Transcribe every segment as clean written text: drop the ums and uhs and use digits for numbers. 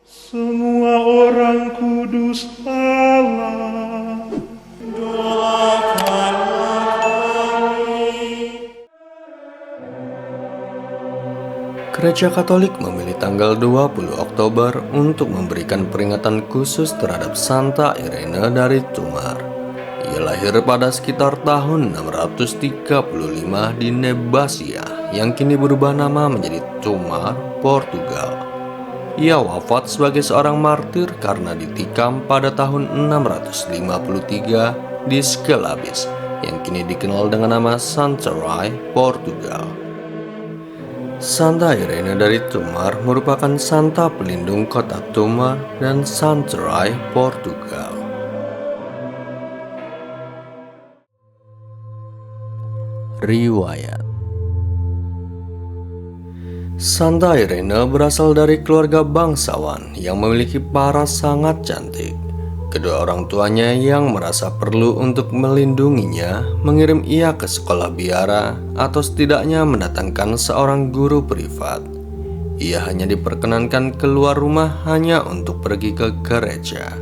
Semua orang kudus Allah, Gereja Katolik memilih tanggal 20 Oktober untuk memberikan peringatan khusus terhadap Santa Irene dari Tumar. Ia lahir pada sekitar tahun 635 di Nebasia, yang kini berubah nama menjadi Tumar, Portugal. Ia wafat sebagai seorang martir karena ditikam pada tahun 653 di Skelabis, yang kini dikenal dengan nama Santarém, Portugal. Santa Irene dari Tumar merupakan santa pelindung kota Tumar dan Santarém, Portugal. Riwayat Santa Irene berasal dari keluarga bangsawan yang memiliki paras sangat cantik. Kedua orang tuanya yang merasa perlu untuk melindunginya mengirim ia ke sekolah biara atau setidaknya mendatangkan seorang guru privat. Ia hanya diperkenankan keluar rumah hanya untuk pergi ke gereja.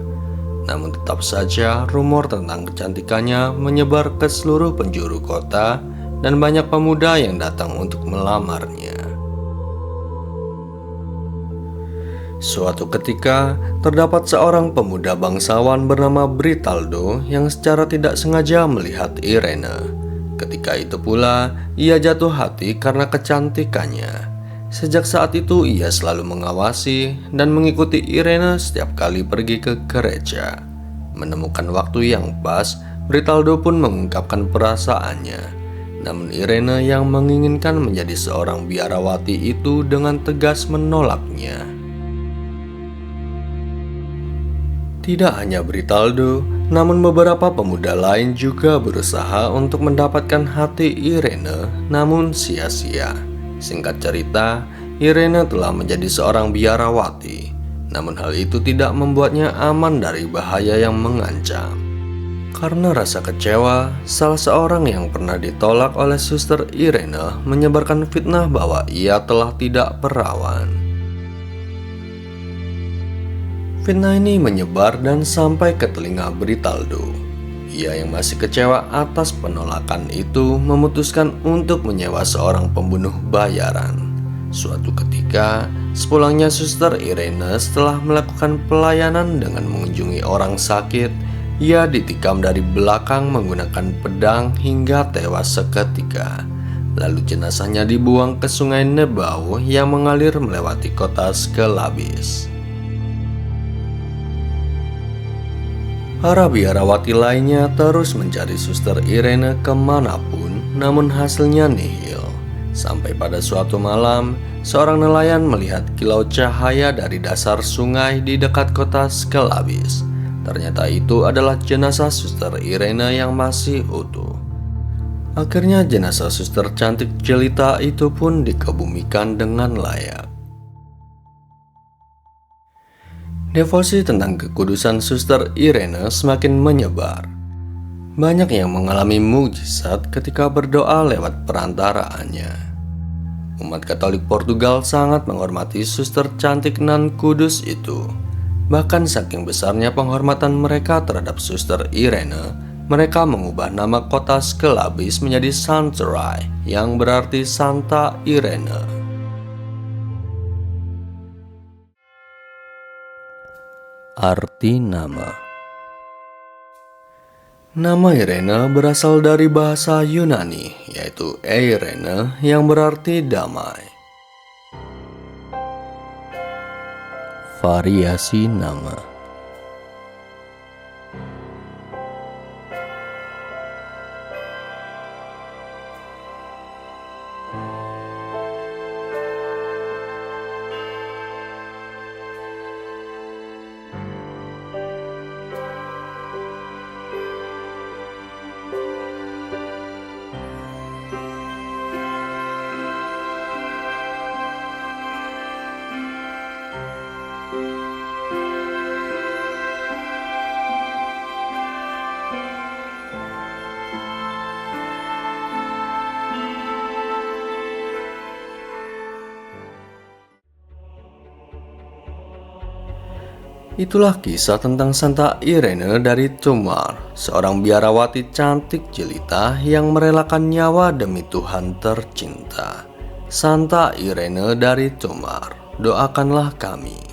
Namun tetap saja rumor tentang kecantikannya menyebar ke seluruh penjuru kota dan banyak pemuda yang datang untuk melamarnya. Suatu ketika, terdapat seorang pemuda bangsawan bernama Britaldo yang secara tidak sengaja melihat Irene. Ketika itu pula, ia jatuh hati karena kecantikannya. Sejak saat itu, ia selalu mengawasi dan mengikuti Irene setiap kali pergi ke gereja. Menemukan waktu yang pas, Britaldo pun mengungkapkan perasaannya. Namun Irene yang menginginkan menjadi seorang biarawati itu dengan tegas menolaknya. Tidak hanya Britaldo, namun beberapa pemuda lain juga berusaha untuk mendapatkan hati Irene, namun sia-sia. Singkat cerita, Irene telah menjadi seorang biarawati, namun hal itu tidak membuatnya aman dari bahaya yang mengancam. Karena rasa kecewa, salah seorang yang pernah ditolak oleh suster Irene menyebarkan fitnah bahwa ia telah tidak perawan. Fitnah ini menyebar dan sampai ke telinga Britaldo. Ia yang masih kecewa atas penolakan itu memutuskan untuk menyewa seorang pembunuh bayaran. Suatu ketika, sepulangnya suster Irene setelah melakukan pelayanan dengan mengunjungi orang sakit, ia ditikam dari belakang menggunakan pedang hingga tewas seketika. Lalu jenazahnya dibuang ke sungai Nebau yang mengalir melewati kota Skelabis. Para biarawati lainnya terus mencari suster Irene kemanapun, namun hasilnya nihil. Sampai pada suatu malam, seorang nelayan melihat kilau cahaya dari dasar sungai di dekat kota Skelabis. Ternyata itu adalah jenazah suster Irene yang masih utuh. Akhirnya jenazah suster cantik jelita itu pun dikebumikan dengan layak. Devosi tentang kekudusan suster Irene semakin menyebar. Banyak yang mengalami mukjizat ketika berdoa lewat perantaraannya. Umat Katolik Portugal sangat menghormati suster cantik nan kudus itu. Bahkan saking besarnya penghormatan mereka terhadap suster Irene, mereka mengubah nama kota Skelabis menjadi Santarém, yang berarti Santa Irene. Arti nama Irene berasal dari bahasa Yunani, yaitu Eirene yang berarti damai. Variasi nama Itulah kisah tentang Santa Irene dari Tomar, seorang biarawati cantik jelita yang merelakan nyawa demi Tuhan tercinta. Santa Irene dari Tomar, doakanlah kami.